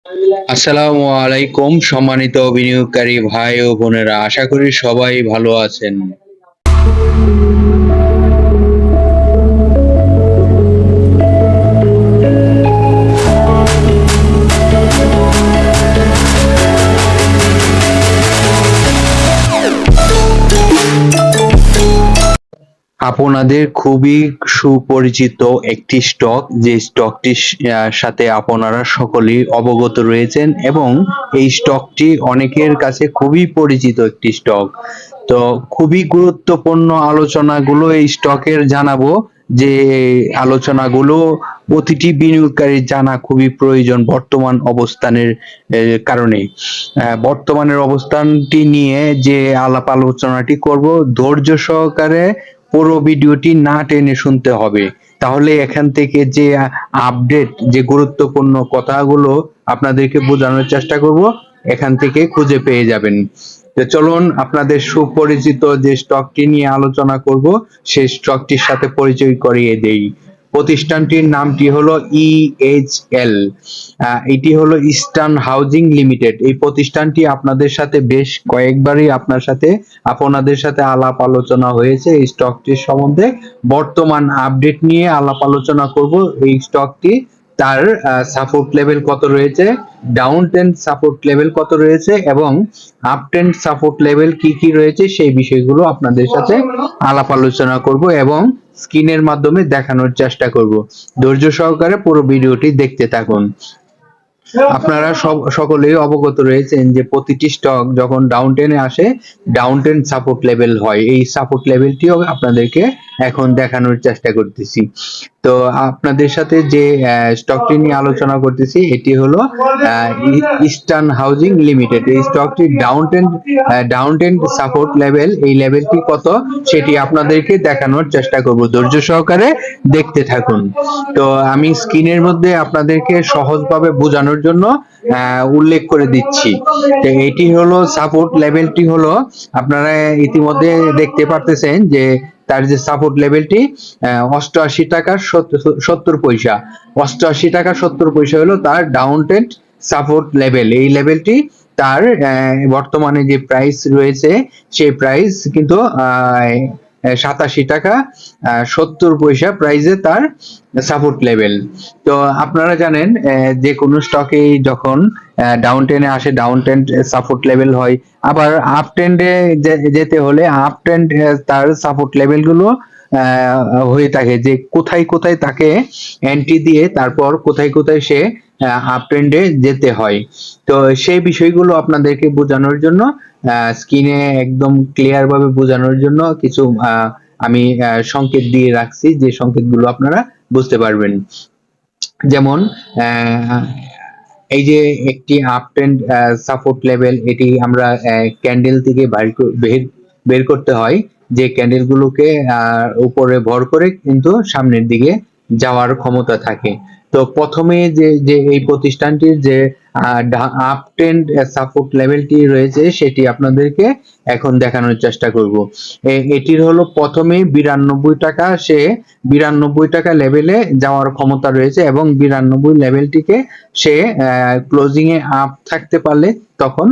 আসসালামু আলাইকুম সম্মানিত বিনিয়োগকারী ভাই ও বোনেরা, আশা করি সবাই ভালো আছেন। আপনাদের খুবই সুপরিচিত একটি স্টক, যে স্টকটির সাথে আপনারা সকলেই অবগত রয়েছেন এবং এই স্টকটি অনেকের কাছে খুবই পরিচিত একটি স্টক। তো খুবই গুরুত্বপূর্ণ আলোচনাগুলো এই স্টকের জানাবো, যে আলোচনাগুলো প্রতিটি বিনিয়োগকারীর জানা খুবই প্রয়োজন বর্তমান অবস্থানের কারণে। বর্তমানের অবস্থানটি নিয়ে যে আলাপ আলোচনাটি করব, ধৈর্য সহকারে পুরো ভিডিওটি না টেনে শুনতে হবে, তাহলে এখান থেকে যে আপডেট, যে গুরুত্বপূর্ণ কথাগুলো আপনাদেরকে বোঝানোর চেষ্টা করব, এখান থেকে খুঁজে পেয়ে যাবেন। তো চলুন আপনাদের সুপরিচিত যে স্টকটি নিয়ে আলোচনা করব সেই স্টকটির সাথে পরিচয় করিয়ে দেই। প্রতিষ্ঠানটির নামটি হলো ইএইচএল। এটি হলো ইস্টার্ন হাউজিং লিমিটেড। এই প্রতিষ্ঠানটি আপনাদের সাথে বেশ কয়েকবারই আপনাদের সাথে আলাপ আলোচনা হয়েছে এই স্টকটির সম্বন্ধে। বর্তমান আপডেট নিয়ে আলাপ আলোচনা করব। এই স্টকটি তার সাপোর্ট লেভেল কত রয়েছে, ডাউন ট্রেন্ড সাপোর্ট লেভেল কত রয়েছে এবং আপ ট্রেন্ড সাপোর্ট লেভেল কি কি রয়েছে, সেই বিষয়গুলো আপনাদের সাথে আলাপ আলোচনা করব এবং স্ক্রিনের মাধ্যমে দেখানোর চেষ্টা করব। ধৈর্য সহকারে পুরো ভিডিওটি দেখতে থাকুন। আপনারা সকলেই অবগত রয়েছেন যে প্রতিটি স্টক যখন ডাউন টেনে আসে, ডাউন টেন সাপোর্ট লেভেল হয়। এই সাপোর্ট লেভেলটিও আপনাদেরকে এখন দেখানোর চেষ্টা করতেছি। তো আপনাদের সাথে যে স্টকটি নিয়ে আলোচনা করতেছি, এটি হলো ইস্টার্ন হাউজিং লিমিটেড। এই স্টকটি ডাউন টেন সাপোর্ট লেভেল, এই লেভেলটি কত সেটি আপনাদেরকে দেখানোর চেষ্টা করব। ধৈর্য সহকারে দেখতে থাকুন। তো আমি স্ক্রিনের মধ্যে আপনাদেরকে সহজভাবে বোঝানোর জন্য উল্লেখ করে দিচ্ছি। তো এটি হলো সাপোর্ট লেভেলটি হলো, আপনারা ইতিমধ্যে দেখতে পারতেছেন যে তার যে সাপোর্ট লেভেলটি 88 টাকা 70 পয়সা। 88 টাকা 70 পয়সা হলো তার ডাউন ট্রেন্ড সাপোর্ট লেভেল। এই লেভেলটি তার বর্তমানে যে প্রাইস রয়েছে, সেই প্রাইস কিন্তু 87 টাকা 70 পয়সা প্রাইসে তার সাপোর্ট লেভেল। তো আপনারা জানেন যে কোনো স্টকে যখন ডাউন ট্রেন্ডে আসে, ডাউন ট্রেন্ড সাপোর্ট লেভেল হয়। আবার আপ ট্রেন্ডে যেতে হলে আপ ট্রেন্ড তার সাপোর্ট লেভেল গুলো হয়ে থাকে, যে কোথায় কোথায় তাকে এন্ট্রি দিয়ে তারপর কোথায় কোথায় সে আপ ট্রেন্ডে যেতে হয়। তো সেই বিষয়গুলো আপনাদেরকে বোঝানোর জন্য, স্ক্রিনে একদম ক্লিয়ার ভাবে বোঝানোর জন্য কিছু আমি সংকেত দিয়ে রাখছি, যে সংকেতগুলো আপনারা বুঝতে পারবেন। যেমন এই যে একটি আপ ট্রেন্ড সাপোর্ট লেভেল, এটি আমরা ক্যান্ডেল থেকে বের করতে হয়, যে ক্যান্ডেল গুলোকে উপরে ভর করে কিন্তু সামনের দিকে যাওয়ার ক্ষমতা থাকে। তো প্রথমে যে এই প্রতিষ্ঠানটির যে আপ ট্রেন্ড সাপোর্ট লেভেলটি রয়েছে, সেটি আপনাদেরকে এখন দেখানোর চেষ্টা করব। এটির হলো প্রথমে 92 টাকা, সে 92 টাকা লেভেলে যাওয়ার ক্ষমতা রয়েছে এবং 92 লেভেলটিকে সে ক্লোজিং এ আপ থাকতে পারলে তখন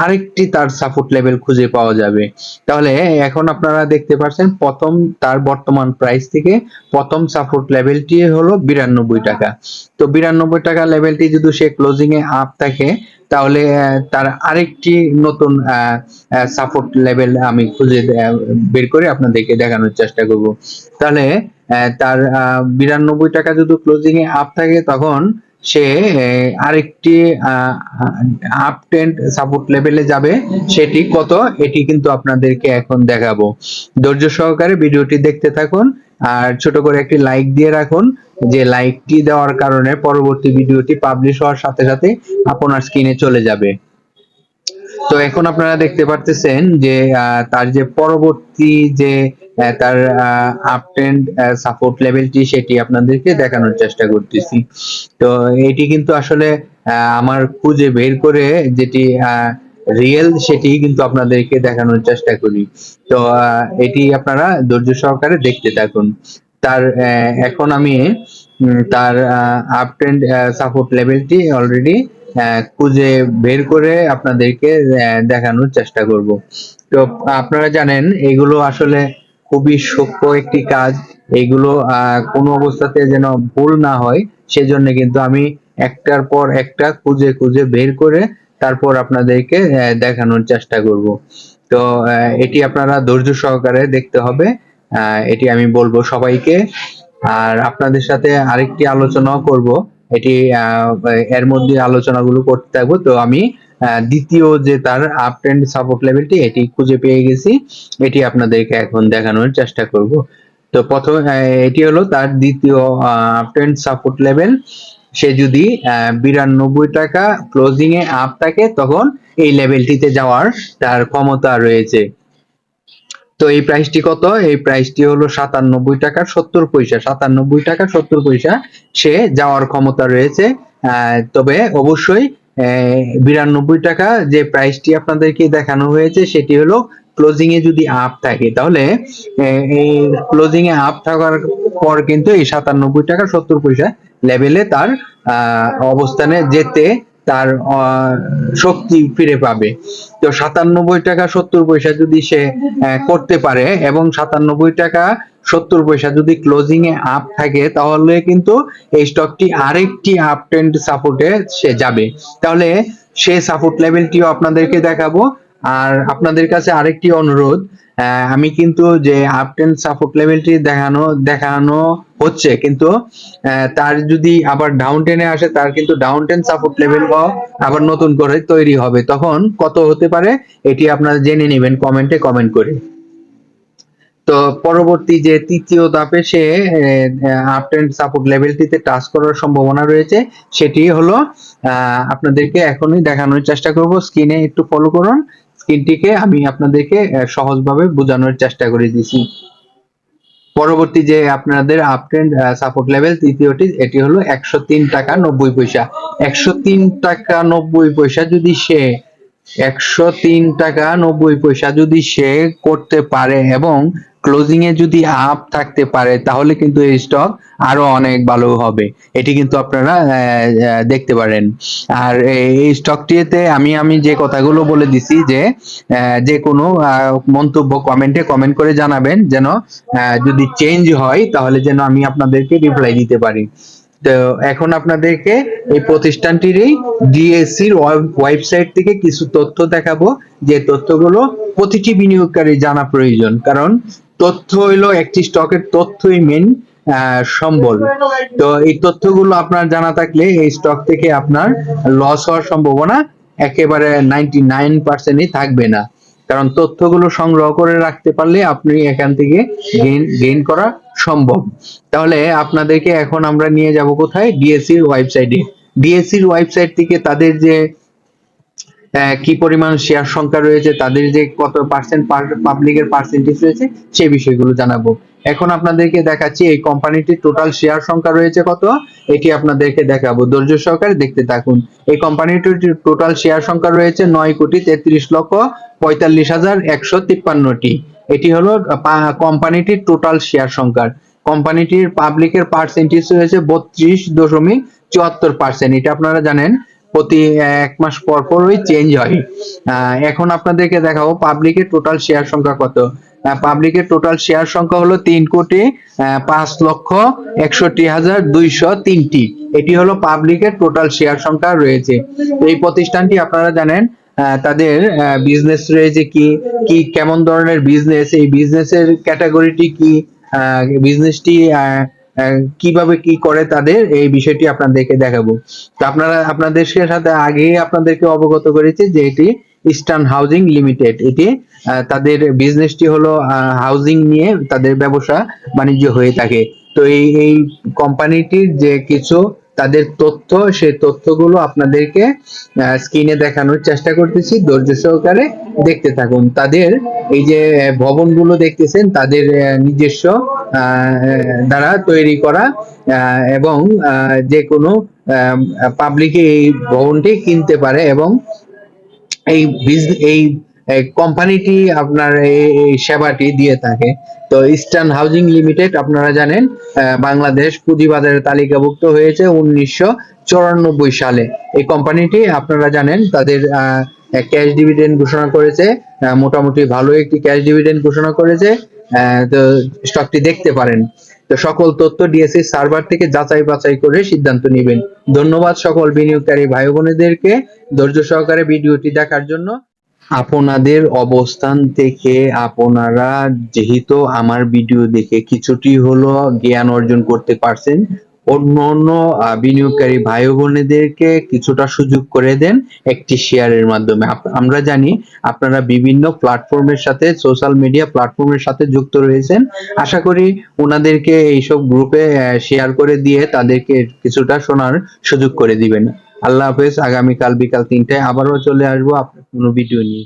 আরেকটি তার সাপোর্ট লেভেল খুঁজে পাওয়া যাবে। তাহলে এখন আপনারা দেখতে পাচ্ছেন প্রথম তার বর্তমান প্রাইস থেকে প্রথম সাপোর্ট লেভেলটি হলো 92 টাকা। তো 92 টাকা লেভেলটি যদি সে ক্লোজিং এ আপ থাকে, তাহলে তার আরেকটি নতুন সাপোর্ট লেভেল আমি খুঁজে বের করে আপনাদেরকে দেখানোর চেষ্টা করব। তাহলে তার 92 টাকা যদি ক্লোজিং এ আপ থাকে, তখন সে আরেকটি আপ ট্রেন্ড সাপোর্ট লেভেলে যাবে। সেটি কত, এটি কিন্তু আপনাদেরকে এখন দেখাবো। ধৈর্য সহকারে ভিডিওটি দেখতে থাকুন আর ছোট করে একটি লাইক দিয়ে রাখুন, যে লাইকটি দেওয়ার কারণে পরবর্তী ভিডিওটি পাবলিশ হওয়ার সাথে সাথে আপনার স্ক্রিনে চলে যাবে। তো এখন আপনারা দেখতে পারতেছেন যে তার যে পরবর্তী যে তার আপ ট্রেন্ড সাপোর্ট লেভেলটি, সেটি আপনাদেরকে দেখানোর চেষ্টা করতেছি। তো এটি কিন্তু আসলে আমার খুঁজে বের করে যেটি রিয়েল, সেটি কিন্তু আপনাদেরকে দেখানোর চেষ্টা করি। তো এটি আপনারা ধৈর্য সহকারে দেখতে থাকুন। তার এখন আমি তার আপ ট্রেন্ড সাপোর্ট লেভেলটি অলরেডি খুঁজে বের করে আপনাদেরকে দেখানোর চেষ্টা করব। তো আপনারা জানেন এগুলো আসলে খুবই সূক্ষ্ম একটি কাজ, এগুলো কোনো অবস্থাতে যেন ভুল না হয় সেজন্য কিন্তু আমি একটার পর একটা খুঁজে খুঁজে বের করে তারপর আপনাদেরকে দেখানোর চেষ্টা করব। তো এটি আপনারা ধৈর্য সহকারে দেখতে হবে, এটি আমি বলবো সবাইকে। আর আপনাদের সাথে আরেকটি আলোচনাও করব, এটি এর মধ্যে আলোচনাগুলো করতে থাকবো। তো আমি দ্বিতীয় যে তার আপ ট্রেন্ড সাপোর্ট লেভেলটি এটি খুঁজে পেয়ে গেছি, এটি আপনাদেরকে এখন দেখানোর চেষ্টা করব। তো প্রথমে এটি হলো তার দ্বিতীয় আপ ট্রেন্ড সাপোর্ট লেভেল। সে যদি 92 টাকা ক্লোজিং এ আপ থাকে তখন এই লেভেলটিতে যাওয়ার তার ক্ষমতা রয়েছে। তো এই প্রাইসটি কত? এই প্রাইসটি হলো 97 টাকা 70 পয়সা। 97 টাকা 70 পয়সা সে যাওয়ার ক্ষমতা রয়েছে। তবে অবশ্যই 92 টাকা যে প্রাইসটি আপনাদেরকে দেখানো হয়েছে সেটি হলো ক্লোজিং এ যদি আপ থাকে, তাহলে এই ক্লোজিং এ আপ থাকার পর কিন্তু এই 97 টাকা 70 পয়সা লেভেলে তার অবস্থানে যেতে তার শক্তি ফিরে পাবে। তো 97 টাকা 70 পয়সা যদি সে করতে পারে এবং 97 টাকা 70 পয়সা যদি ক্লোজিং এ আপ থাকে, তাহলে কিন্তু এই স্টকটি আরেকটি আপ ট্রেন্ড সাপোর্টে সে যাবে। তাহলে সেই সাপোর্ট লেভেলটিও আপনাদেরকে দেখাবো। আর আপনাদের কাছে আরেকটি অনুরোধ, আমি কিন্তু যে আপ ট্রেন্ড সাপোর্ট লেভেলটি দেখানো হচ্ছে, কিন্তু তার যদি আবার ডাউন টেনে আসে, তার কিন্তু ডাউন টেন সাপোর্ট লেভেল আবার নতুন করে তৈরি হবে, তখন কত হতে পারে এটি আপনারা জেনে নেবেন কমেন্টে কমেন্ট করে। তো পরবর্তী যে তৃতীয় ধাপে সে আপ ট্রেন্ড সাপোর্ট লেভেলটিতে টাচ করার সম্ভাবনা রয়েছে, সেটি হলো আপনাদেরকে এখনই দেখানোর চেষ্টা করব। স্ক্রিনে একটু ফলো করুন, স্ক্রিনটিকে আমি আপনাদেরকে সহজভাবে বোঝানোর চেষ্টা করে দিয়েছি। পরবর্তী যে আপনাদের আপ ট্রেন্ড সাপোর্ট লেভেল তৃতীয়টি, এটি হলো 103 টাকা 90 পয়সা। 103 টাকা 90 পয়সা যদি সে 103 টাকা 90 পয়সা যদি সে করতে পারে এবং ক্লোজিং এ যদি আপ থাকতে পারে, তাহলে কিন্তু এই স্টক আরো অনেক ভালো হবে, এটি কিন্তু আপনারা দেখতে পারেন। আর এই স্টকটিতে আমি যে কথাগুলো বলে দিছি, যে কোনো মন্তব্য কমেন্টে কমেন্ট করে জানাবেন, যেন যদি চেঞ্জ হয় তাহলে যেন আমি আপনাদেরকে রিপ্লাই দিতে পারি। তো এখন আপনাদেরকে এই প্রতিষ্ঠানটিরই ডিএসসির ওয়েবসাইট থেকে কিছু তথ্য দেখাবো, যে তথ্যগুলো প্রতিটি বিনিয়োগকারী জানা প্রয়োজন, কারণ তথ্য হইলো একটি স্টকের তথ্যই মেন সম্বল। তো এই তথ্যগুলো আপনার জানা থাকলে এই স্টক থেকে আপনার লস হওয়ার সম্ভাবনা একেবারে 99%ই থাকবে না, কারণ তথ্যগুলো সংগ্রহ করে রাখতে পারলে আপনি এখান থেকে গেইন করা সম্ভব। তাহলে আপনাদেরকে এখন আমরা নিয়ে যাব কোথায়? ডিএসসির ওয়েবসাইটে। ডিএসসির ওয়েবসাইট থেকে তাদের যে কি পরিমাণ শেয়ার সংখ্যা রয়েছে, তাদের যে কত পার্সেন্ট পাবলিকের পার্সেন্টেজ রয়েছে, সেই বিষয়গুলো জানাবো। এখন আপনাদেরকে দেখাচ্ছি এই কোম্পানিটির টোটাল শেয়ার সংখ্যা রয়েছে কত, এটি আপনাদেরকে দেখাবো, ধৈর্য সহকারে দেখতে থাকুন। এই কোম্পানিটির টোটাল শেয়ার সংখ্যা রয়েছে 9,33,45,153টি। এটি হলো কোম্পানিটির টোটাল শেয়ার সংখ্যা। কোম্পানিটির পাবলিকের পার্সেন্টেজ রয়েছে 32.74%। এটা আপনারা জানেন প্রতি এক মাস পর পরই চেঞ্জ হয়। এখন আপনাদেরকে দেখাবো পাবলিকের টোটাল শেয়ার সংখ্যা কত। পাবলিকের টোটাল শেয়ার সংখ্যা হলো 3,05,61,203টি। এটি হলো পাবলিকের টোটাল শেয়ার সংখ্যা রয়েছে। এই প্রতিষ্ঠানটি আপনারা জানেন তাদের বিজনেস রয়েছে কি কি কেমন ধরনের বিজনেস, এই বিজনেসের ক্যাটাগরিটি কি, বিজনেসটি কিভাবে কি করে, তাদের এই বিষয়টি আপনাদেরকে দেখাবো। তো আপনাদের সাথে আগে আপনাদেরকে অবগত করেছি যে এটি ইস্টার্ন হাউজিং লিমিটেড, এটি তাদের বিজনেসটি হলো হাউজিং নিয়ে তাদের ব্যবসা বাণিজ্য হয়ে থাকে। তো এই কোম্পানিটির যে কিছু তাদের তথ্য, সেই তথ্যগুলো আপনাদেরকে স্ক্রিনে দেখানোর চেষ্টা করতেছি, ধৈর্য সহকারে দেখতে থাকুন। তাদের এই যে ভবনগুলো দেখতেছেন, তাদের নিজস্ব দ্বারা তৈরি করা, এবং যে কোনো পাবলিকে এই ভবনটি কিনতে পারে, এবং এই কোম্পানিটি আপনার এই সেবাটি দিয়ে থাকে। তো ইস্টার্ন হাউজিং লিমিটেড আপনারা জানেন বাংলাদেশ পুঁজিবাজারে তালিকাভুক্ত হয়েছে 1994 সালে। এই কোম্পানিটি আপনারা জানেন তাদের ক্যাশ ডিভিডেন্ড ঘোষণা করেছে, মোটামুটি ভালো একটি ক্যাশ ডিভিডেন্ড ঘোষণা করেছে। তো স্টকটি দেখতে পারেন। তো সকল তথ্য ডিএসসি সার্ভার থেকে যাচাই বাছাই করে সিদ্ধান্ত নেবেন। ধন্যবাদ সকল বিনিয়োগকারী ভাই বোনেদেরকে ধৈর্য সহকারে ভিডিওটি দেখার জন্য। আপনাদের অবস্থান থেকে আপনারা যেহেতু আমার ভিডিও দেখে কিছুটি হলো জ্ঞান অর্জন করতে পারছেন, অন্য অন্য বিনিয়োগকারী ভাই বোনেদেরকে কিছুটা সুযোগ করে দেন একটি শেয়ারের মাধ্যমে। আমরা জানি আপনারা বিভিন্ন প্ল্যাটফর্মের সাথে, সোশ্যাল মিডিয়া প্ল্যাটফর্মের সাথে যুক্ত রয়েছেন। আশা করি ওনাদেরকে এইসব গ্রুপে শেয়ার করে দিয়ে তাদেরকে কিছুটা শোনার সুযোগ করে দিবেন। আল্লাহ হাফেজ। আগামীকাল বিকাল 3টায় আবারও চলে আসবো আপনার কোনো ভিডিও নিয়ে।